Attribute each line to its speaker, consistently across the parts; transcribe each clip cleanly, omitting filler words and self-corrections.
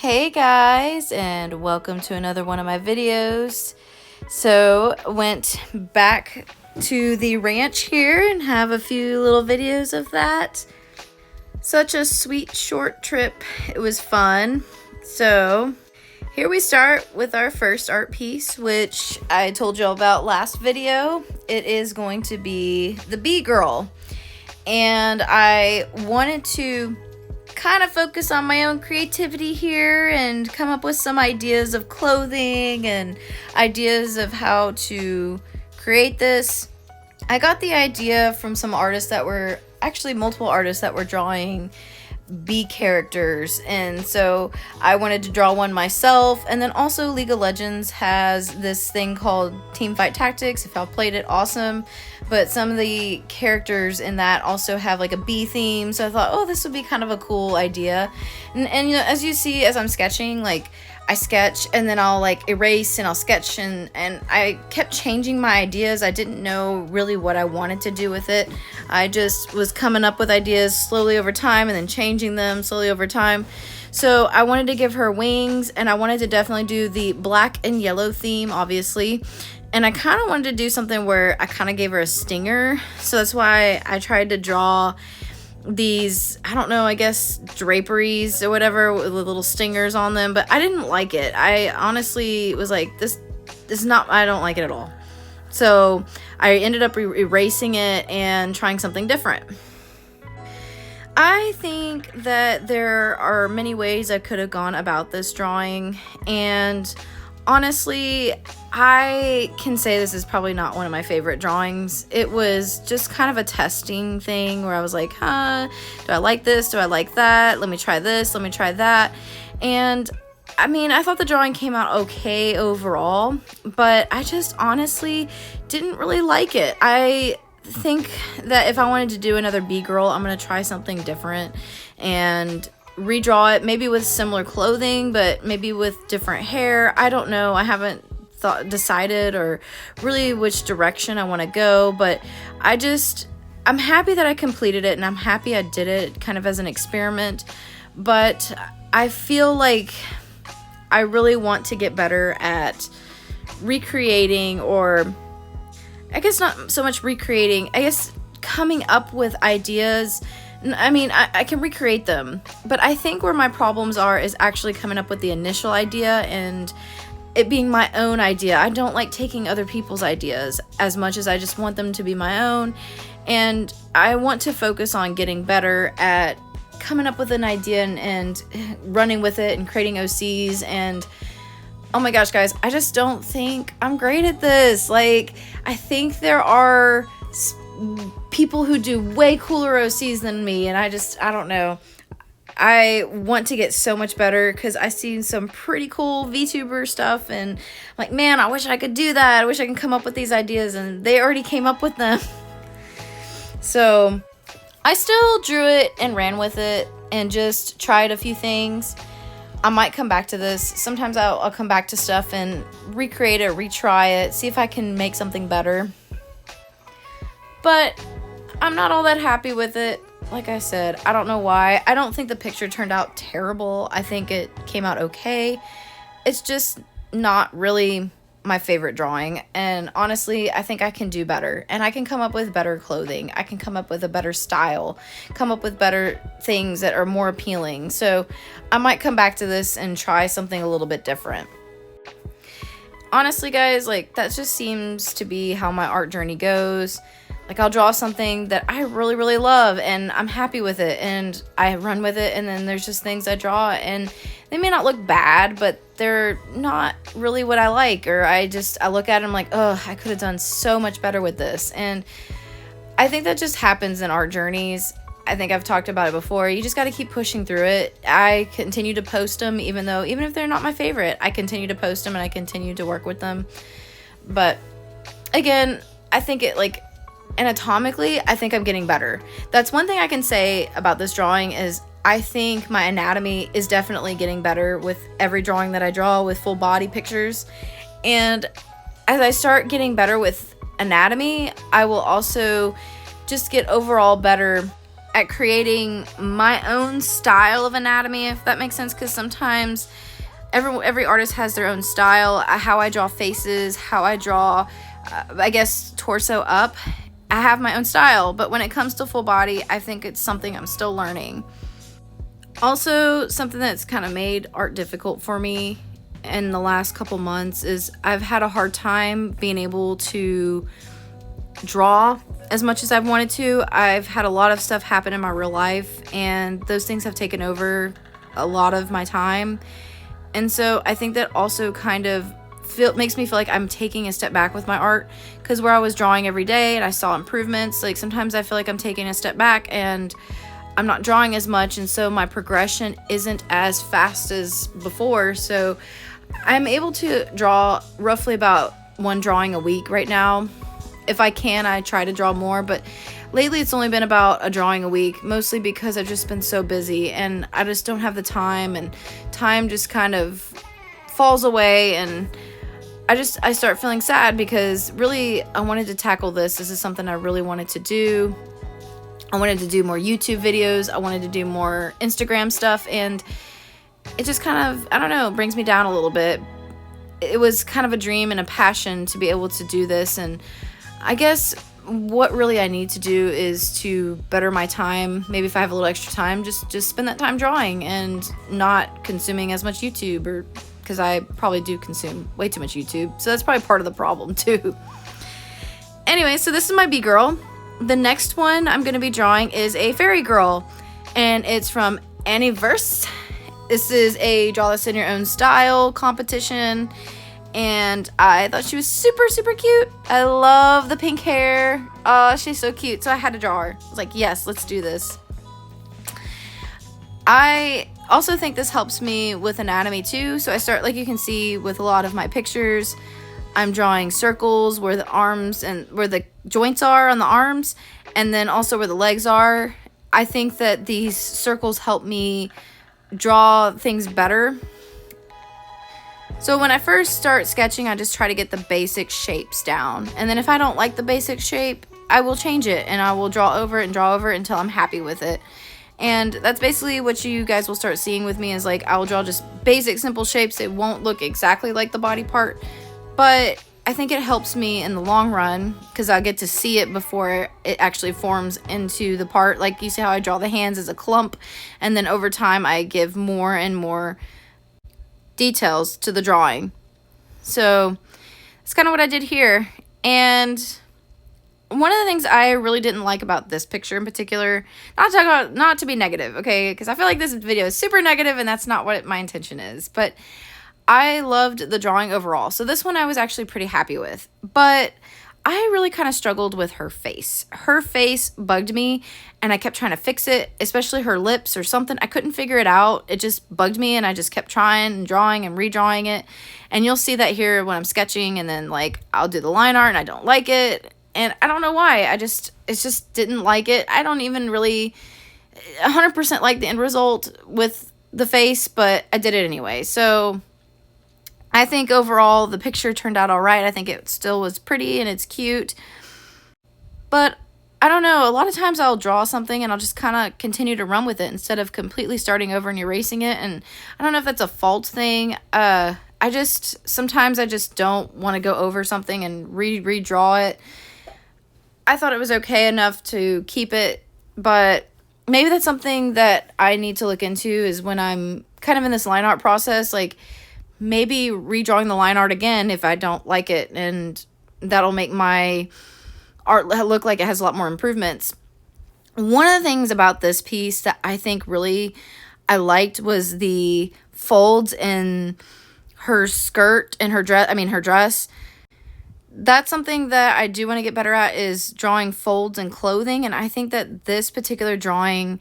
Speaker 1: Hey guys, and welcome to another one of my videos. So went back to the ranch here and have a few little videos of that. Such a sweet short trip. It was fun. So here we start with our first art piece, which I told you all about last video. It is going to be the bee girl, and I wanted to kind of focus on my own creativity here and come up with some ideas of clothing and ideas of how to create this. I got the idea from some artists that were actually multiple artists that were drawing bee characters, and so I wanted to draw one myself. And then also League of Legends has this thing called Team Fight Tactics. If y'all played it, awesome, but some of the characters in that also have like a bee theme, so I thought, oh, this would be kind of a cool idea. And you know, as you see, as I'm sketching, like I sketch and then I'll like erase and I'll sketch, and I kept changing my ideas. I didn't know really what I wanted to do with it. I just was coming up with ideas slowly over time and then changing them slowly over time. So I wanted to give her wings, and I wanted to definitely do the black and yellow theme, obviously. And I kind of wanted to do something where I kind of gave her a stinger. So that's why I tried to draw these, I don't know, I guess draperies or whatever with little stingers on them, but I didn't like it. I honestly was like, this is not, I don't like it at all. So I ended up erasing it and trying something different. I think that there are many ways I could have gone about this drawing, and honestly, I can say this is probably not one of my favorite drawings. It was just kind of a testing thing where I was like, do I like this? Do I like that? Let me try this. Let me try that. And I mean, I thought the drawing came out okay overall, but I just honestly didn't really like it. I think that if I wanted to do another bee girl, I'm going to try something different and redraw it, maybe with similar clothing, but maybe with different hair. I don't know. I haven't decided or really which direction I want to go, but I'm happy that I completed it, and I'm happy I did it kind of as an experiment. But I feel like I really want to get better at recreating, or I guess not so much recreating, I guess coming up with ideas. I mean, I can recreate them, but I think where my problems are is actually coming up with the initial idea and it being my own idea. I don't like taking other people's ideas as much as I just want them to be my own. And I want to focus on getting better at coming up with an idea and running with it and creating OCs. And oh my gosh, guys, I just don't think I'm great at this. Like, I think there are people who do way cooler OCs than me, and I don't know. I want to get so much better because I've seen some pretty cool VTuber stuff, and I'm like, man, I wish I could do that. I wish I can come up with these ideas, and they already came up with them. So I still drew it and ran with it and just tried a few things. I might come back to this. Sometimes I'll come back to stuff and recreate it, retry it, see if I can make something better. But I'm not all that happy with it. Like I said, I don't know why. I don't think the picture turned out terrible. I think it came out okay. It's just not really my favorite drawing. And honestly, I think I can do better. And I can come up with better clothing. I can come up with a better style. Come up with better things that are more appealing. So I might come back to this and try something a little bit different. Honestly, guys, like that just seems to be how my art journey goes. Like, I'll draw something that I really, really love, and I'm happy with it, and I run with it, and then there's just things I draw, and they may not look bad, but they're not really what I like, or I look at them like, oh, I could have done so much better with this. And I think that just happens in art journeys. I think I've talked about it before. You just got to keep pushing through it. I continue to post them, even if they're not my favorite, I continue to post them, and I continue to work with them. But again, I think it, like, anatomically, I think I'm getting better. That's one thing I can say about this drawing is I think my anatomy is definitely getting better with every drawing that I draw with full body pictures. And as I start getting better with anatomy, I will also just get overall better at creating my own style of anatomy, if that makes sense, because sometimes every artist has their own style. How I draw faces, how I draw, I guess, torso up. I have my own style, but when it comes to full body, I think it's something I'm still learning. Also, something that's kind of made art difficult for me in the last couple months is I've had a hard time being able to draw as much as I've wanted to. I've had a lot of stuff happen in my real life, and those things have taken over a lot of my time. And so I think that also kind of makes me feel like I'm taking a step back with my art, because where I was drawing every day and I saw improvements, like sometimes I feel like I'm taking a step back and I'm not drawing as much, and so my progression isn't as fast as before. So I'm able to draw roughly about one drawing a week right now. If I can, I try to draw more, but lately it's only been about a drawing a week, mostly because I've just been so busy and I just don't have the time, and time just kind of falls away, and I start feeling sad because really I wanted to tackle this. This is something I really wanted to do. I wanted to do more YouTube videos. I wanted to do more Instagram stuff, and it just kind of, I don't know, brings me down a little bit. It was kind of a dream and a passion to be able to do this, and I guess what really I need to do is to better my time. Maybe if I have a little extra time, just spend that time drawing and not consuming as much YouTube, or because I probably do consume way too much YouTube. So that's probably part of the problem too. Anyway, so this is my B-girl. The next one I'm going to be drawing is a fairy girl, and it's from Anniverse. This is a Draw This in Your Own Style competition, and I thought she was super, super cute. I love the pink hair. Oh, she's so cute. So I had to draw her. I was like, yes, let's do this. I also think this helps me with anatomy too. So I start, like you can see with a lot of my pictures, I'm drawing circles where the arms and where the joints are on the arms, and then also where the legs are. I think that these circles help me draw things better. So when I first start sketching, I just try to get the basic shapes down. And then if I don't like the basic shape, I will change it, and I will draw over it and draw over it until I'm happy with it. And that's basically what you guys will start seeing with me, is like I'll draw just basic simple shapes. It won't look exactly like the body part, but I think it helps me in the long run because I get to see it before it actually forms into the part. Like you see how I draw the hands as a clump, and then over time I give more and more details to the drawing. So that's kind of what I did here. And one of the things I really didn't like about this picture in particular, not to be negative, okay, because I feel like this video is super negative and that's not what my intention is, but I loved the drawing overall. So this one I was actually pretty happy with, but I really kind of struggled with her face. Her face bugged me, and I kept trying to fix it, especially her lips or something. I couldn't figure it out. It just bugged me, and I just kept trying and drawing and redrawing it. And you'll see that here when I'm sketching, and then like I'll do the line art and I don't like it. And I don't know why. It just didn't like it. I don't even really 100% like the end result with the face, but I did it anyway. So I think overall the picture turned out all right. I think it still was pretty and it's cute. But I don't know. A lot of times I'll draw something and I'll just kind of continue to run with it instead of completely starting over and erasing it. And I don't know if that's a fault thing. Sometimes I just don't want to go over something and redraw it. I thought it was okay enough to keep it, but maybe that's something that I need to look into, is when I'm kind of in this line art process, like maybe redrawing the line art again if I don't like it, and that'll make my art look like it has a lot more improvements. One of the things about this piece that I think really I liked was the folds in her skirt and her dress. That's something that I do want to get better at, is drawing folds in clothing, and I think that this particular drawing,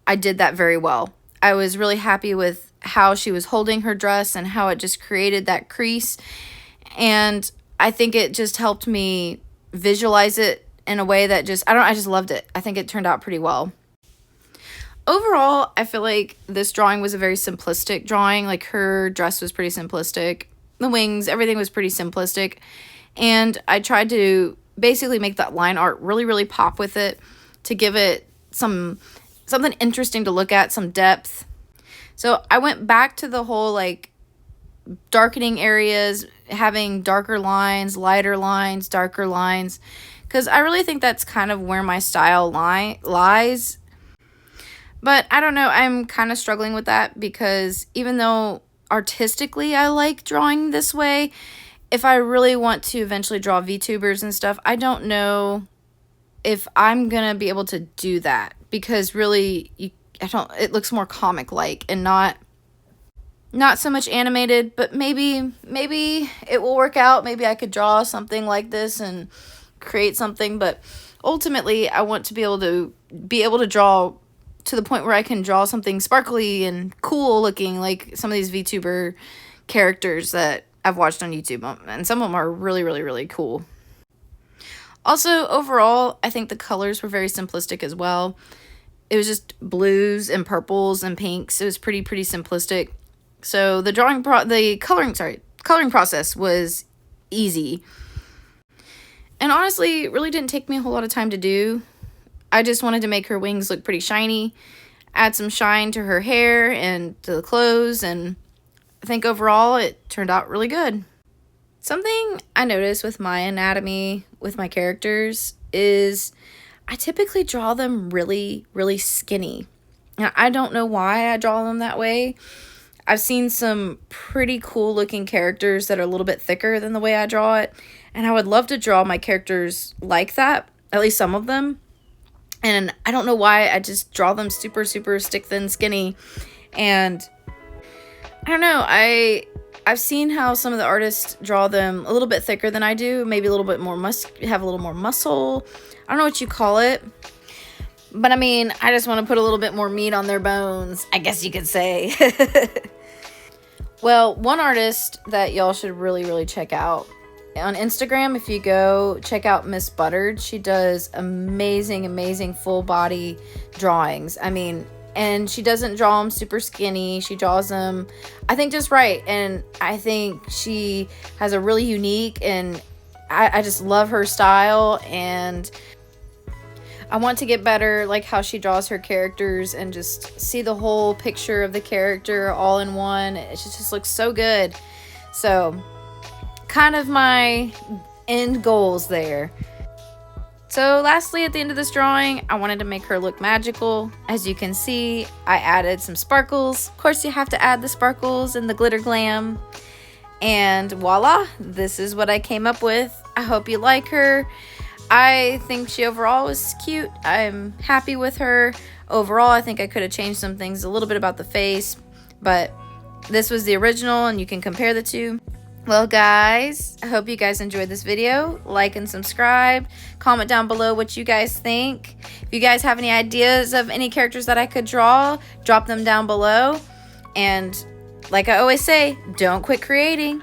Speaker 1: I did that very well. I was really happy with how she was holding her dress and how it just created that crease, and I think it just helped me visualize it in a way that I just loved it. I think it turned out pretty well. Overall, I feel like this drawing was a very simplistic drawing. Like her dress was pretty simplistic. The wings, everything was pretty simplistic. And I tried to basically make that line art really, really pop with it to give it something interesting to look at, some depth. So I went back to the whole like darkening areas, having darker lines, lighter lines, darker lines, because I really think that's kind of where my style lies. But I don't know, I'm kind of struggling with that because even though artistically I like drawing this way, if I really want to eventually draw VTubers and stuff, I don't know if I'm gonna be able to do that, because really it looks more comic like and not so much animated. But maybe it will work out. Maybe I could draw something like this and create something, but ultimately I want to be able to draw to the point where I can draw something sparkly and cool looking, like some of these VTuber characters that I've watched on YouTube, and some of them are really, really, really cool. Also, overall, I think the colors were very simplistic as well. It was just blues and purples and pinks. It was pretty simplistic. So the coloring process was easy. And honestly, it really didn't take me a whole lot of time to do. I just wanted to make her wings look pretty shiny, add some shine to her hair and to the clothes, and I think overall it turned out really good. Something I noticed with my anatomy with my characters is I typically draw them really, really skinny. And I don't know why I draw them that way. I've seen some pretty cool looking characters that are a little bit thicker than the way I draw it, and I would love to draw my characters like that, at least some of them. And I don't know why I just draw them super stick thin skinny. And I don't know, I've seen how some of the artists draw them a little bit thicker than I do, maybe a little bit more have a little more muscle. I don't know what you call it, but I mean, I just want to put a little bit more meat on their bones, I guess you could say. Well, one artist that y'all should really check out on Instagram, if you go check out Miss Buttered, she does amazing full body drawings. I mean, and she doesn't draw them super skinny. She draws them, I think, just right. And I think she has a really unique, and I just love her style. And I want to get better, like how she draws her characters, and just see the whole picture of the character all in one. It just looks so good. So kind of my end goals there. So lastly, at the end of this drawing, I wanted to make her look magical. As you can see, I added some sparkles. Of course, you have to add the sparkles and the glitter glam. And voila, this is what I came up with. I hope you like her. I think she overall was cute. I'm happy with her. Overall, I think I could have changed some things a little bit about the face, but this was the original and you can compare the two. Well, guys, I hope you guys enjoyed this video. Like and subscribe. Comment down below what you guys think. If you guys have any ideas of any characters that I could draw, drop them down below. And like I always say, don't quit creating.